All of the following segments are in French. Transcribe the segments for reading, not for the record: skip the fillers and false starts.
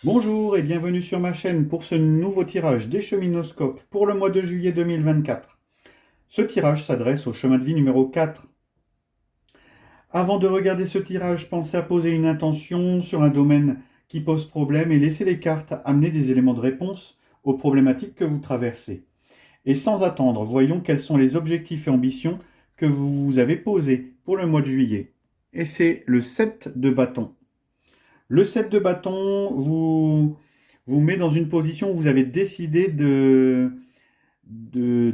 Bonjour et bienvenue sur ma chaîne pour ce nouveau tirage des cheminoscopes pour le mois de juillet 2024. Ce tirage s'adresse au chemin de vie numéro 4. Avant de regarder ce tirage, pensez à poser une intention sur un domaine qui pose problème et laissez les cartes amener des éléments de réponse aux problématiques que vous traversez. Et sans attendre, voyons quels sont les objectifs et ambitions que vous avez posés pour le mois de juillet. Et c'est le 7 de bâton. Le 7 de bâton vous met dans une position où vous avez décidé de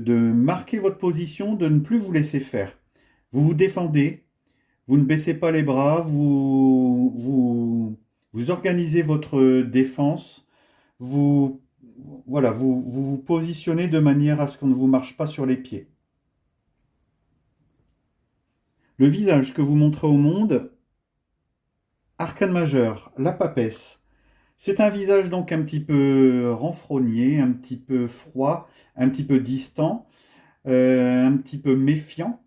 marquer votre position, de ne plus vous laisser faire. Vous vous défendez, vous ne baissez pas les bras, vous organisez votre défense, vous, voilà, vous positionnez de manière à ce qu'on ne vous marche pas sur les pieds. Le visage que vous montrez au monde, arcane majeur, la papesse. C'est un visage donc un petit peu renfrogné, un petit peu froid, un petit peu distant, un petit peu méfiant,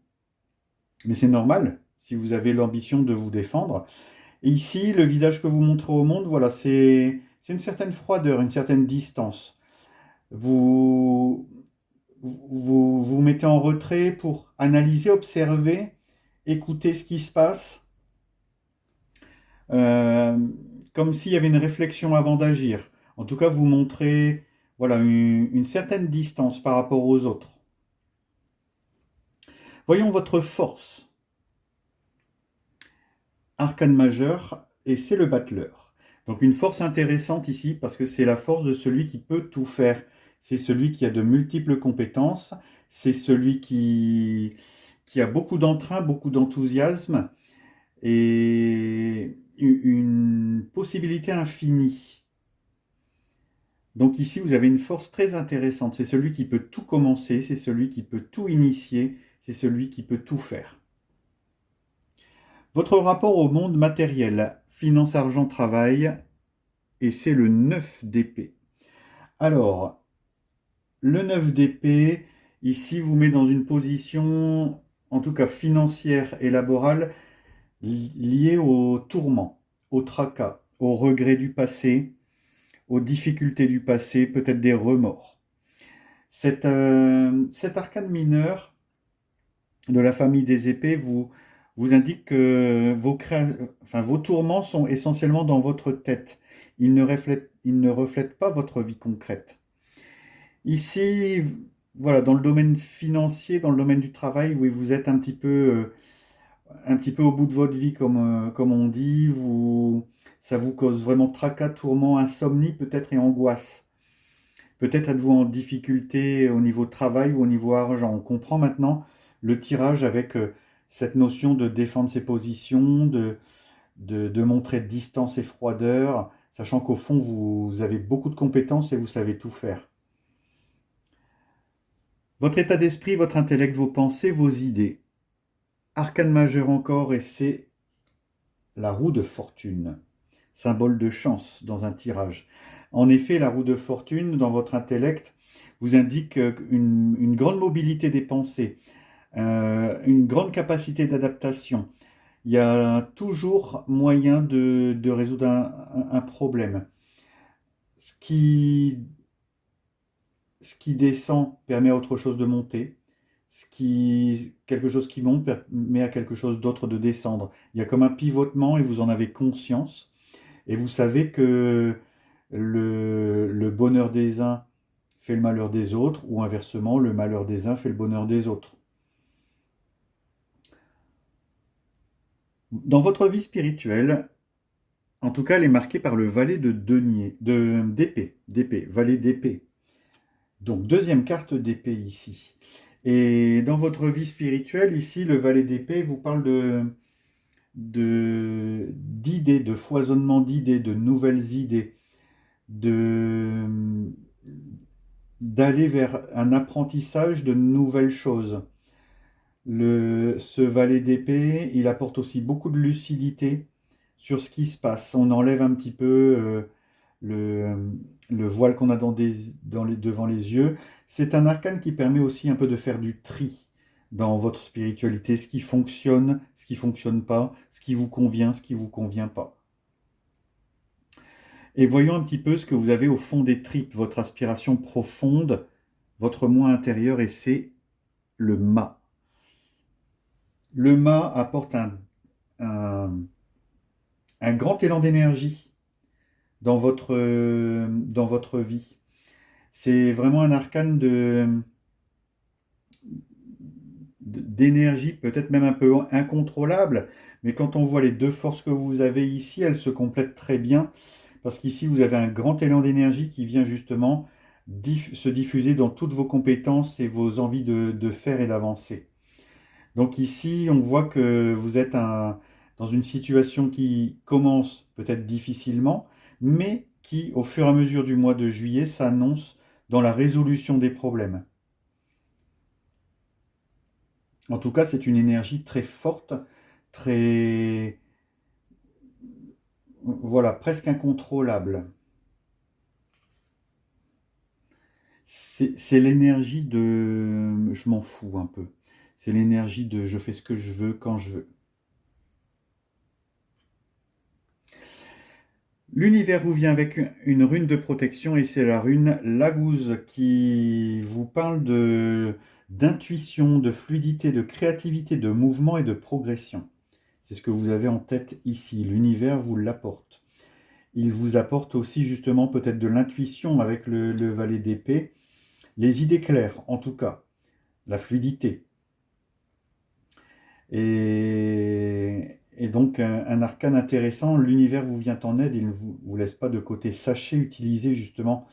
mais c'est normal si vous avez l'ambition de vous défendre. Et ici, le visage que vous montrez au monde, voilà, c'est une certaine froideur, une certaine distance. Vous vous mettez en retrait pour analyser, observer, écouter ce qui se passe, euh, comme s'il y avait une réflexion avant d'agir. En tout cas, vous montrez voilà, une certaine distance par rapport aux autres. Voyons votre force. Arcane majeur, et c'est le battleur. Donc une force intéressante ici, parce que c'est la force de celui qui peut tout faire. C'est celui qui a de multiples compétences, c'est celui qui a beaucoup d'entrain, beaucoup d'enthousiasme, et une possibilité infinie. Donc ici, vous avez une force très intéressante. C'est celui qui peut tout commencer, c'est celui qui peut tout initier, c'est celui qui peut tout faire. Votre rapport au monde matériel, finance, argent, travail, et c'est le 9 d'épée. Alors, le 9 d'épée, ici, vous met dans une position, en tout cas financière et laborale, liée au tourment, au tracas, aux regrets du passé, aux difficultés du passé, peut-être des remords. Cet arcane mineur de la famille des épées vous indique que vos tourments sont essentiellement dans votre tête. Ils ne reflètent pas votre vie concrète. Ici, voilà, dans le domaine financier, dans le domaine du travail, oui, vous êtes un petit peu au bout de votre vie, comme on dit. Ça vous cause vraiment tracas, tourments, insomnie peut-être et angoisse. Peut-être êtes-vous en difficulté au niveau travail ou au niveau argent. On comprend maintenant le tirage avec cette notion de défendre ses positions, de montrer distance et froideur, sachant qu'au fond, vous avez beaucoup de compétences et vous savez tout faire. Votre état d'esprit, votre intellect, vos pensées, vos idées. Arcane majeur encore, et c'est la roue de fortune, symbole de chance dans un tirage. En effet, la roue de fortune, dans votre intellect, vous indique une grande mobilité des pensées, une grande capacité d'adaptation. Il y a toujours moyen de résoudre un problème. Ce qui, ce qui descend permet à autre chose de monter. Quelque chose qui monte permet à quelque chose d'autre de descendre. Il y a comme un pivotement et vous en avez conscience. Et vous savez que le bonheur des uns fait le malheur des autres, ou inversement, le malheur des uns fait le bonheur des autres. Dans votre vie spirituelle, en tout cas, elle est marquée par le valet de denier, d'épée, valet d'épée. Donc, deuxième carte d'épée ici. Et dans votre vie spirituelle, ici, le valet d'épée vous parle d'idées, de foisonnement d'idées, de nouvelles idées, de, d'aller vers un apprentissage de nouvelles choses. Ce valet d'épée, il apporte aussi beaucoup de lucidité sur ce qui se passe. On enlève un petit peu le, le voile qu'on a devant les yeux. C'est un arcane qui permet aussi un peu de faire du tri dans votre spiritualité, ce qui fonctionne pas, ce qui vous convient, ce qui vous convient pas. Et voyons un petit peu ce que vous avez au fond des tripes, votre aspiration profonde, votre moi intérieur, et c'est le mât. Le mât apporte un, un grand élan d'énergie dans votre vie. C'est vraiment un arcane d'énergie, peut-être même un peu incontrôlable, mais quand on voit les deux forces que vous avez ici, elles se complètent très bien, parce qu'ici, vous avez un grand élan d'énergie qui vient justement se diffuser dans toutes vos compétences et vos envies de faire et d'avancer. Donc ici, on voit que vous êtes dans une situation qui commence peut-être difficilement, mais qui, au fur et à mesure du mois de juillet, s'annonce dans la résolution des problèmes. En tout cas, c'est une énergie très forte, très, voilà, presque incontrôlable. C'est l'énergie de je m'en fous un peu. C'est l'énergie de je fais ce que je veux quand je veux. L'univers vous vient avec une rune de protection et c'est la rune Lagouze qui vous parle d'intuition, de fluidité, de créativité, de mouvement et de progression. C'est ce que vous avez en tête ici. L'univers vous l'apporte. Il vous apporte aussi justement peut-être de l'intuition avec le valet d'épée, les idées claires en tout cas, la fluidité. Et donc un arcane intéressant, l'univers vous vient en aide, il ne vous laisse pas de côté. Sachez utiliser justement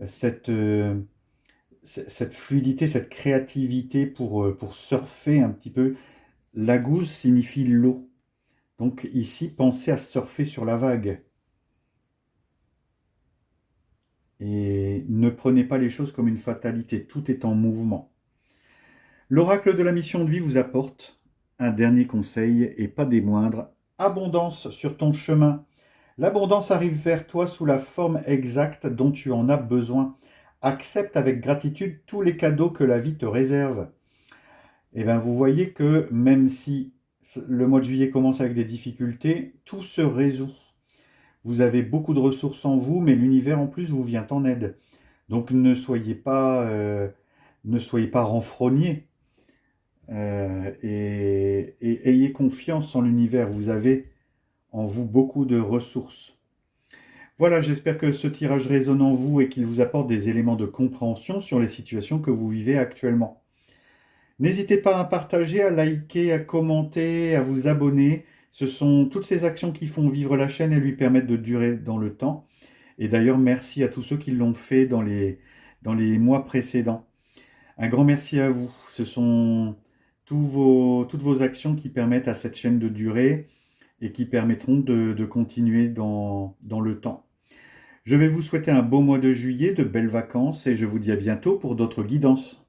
cette, cette fluidité, cette créativité pour surfer un petit peu. La gousse signifie l'eau. Donc ici, pensez à surfer sur la vague. Et ne prenez pas les choses comme une fatalité, tout est en mouvement. L'oracle de la mission de vie vous apporte un dernier conseil, et pas des moindres, abondance sur ton chemin. L'abondance arrive vers toi sous la forme exacte dont tu en as besoin. Accepte avec gratitude tous les cadeaux que la vie te réserve. Et bien vous voyez que même si le mois de juillet commence avec des difficultés, tout se résout. Vous avez beaucoup de ressources en vous, mais l'univers en plus vous vient en aide. Donc ne soyez pas renfrogné et ayez confiance en l'univers. Vous avez en vous beaucoup de ressources. Voilà, j'espère que ce tirage résonne en vous et qu'il vous apporte des éléments de compréhension sur les situations que vous vivez actuellement. N'hésitez pas à partager, à liker, à commenter, à vous abonner. Ce sont toutes ces actions qui font vivre la chaîne et lui permettent de durer dans le temps. Et d'ailleurs, merci à tous ceux qui l'ont fait dans les mois précédents. Un grand merci à vous. Ce sont toutes vos actions qui permettent à cette chaîne de durer et qui permettront de continuer dans le temps. Je vais vous souhaiter un beau mois de juillet, de belles vacances et je vous dis à bientôt pour d'autres guidances.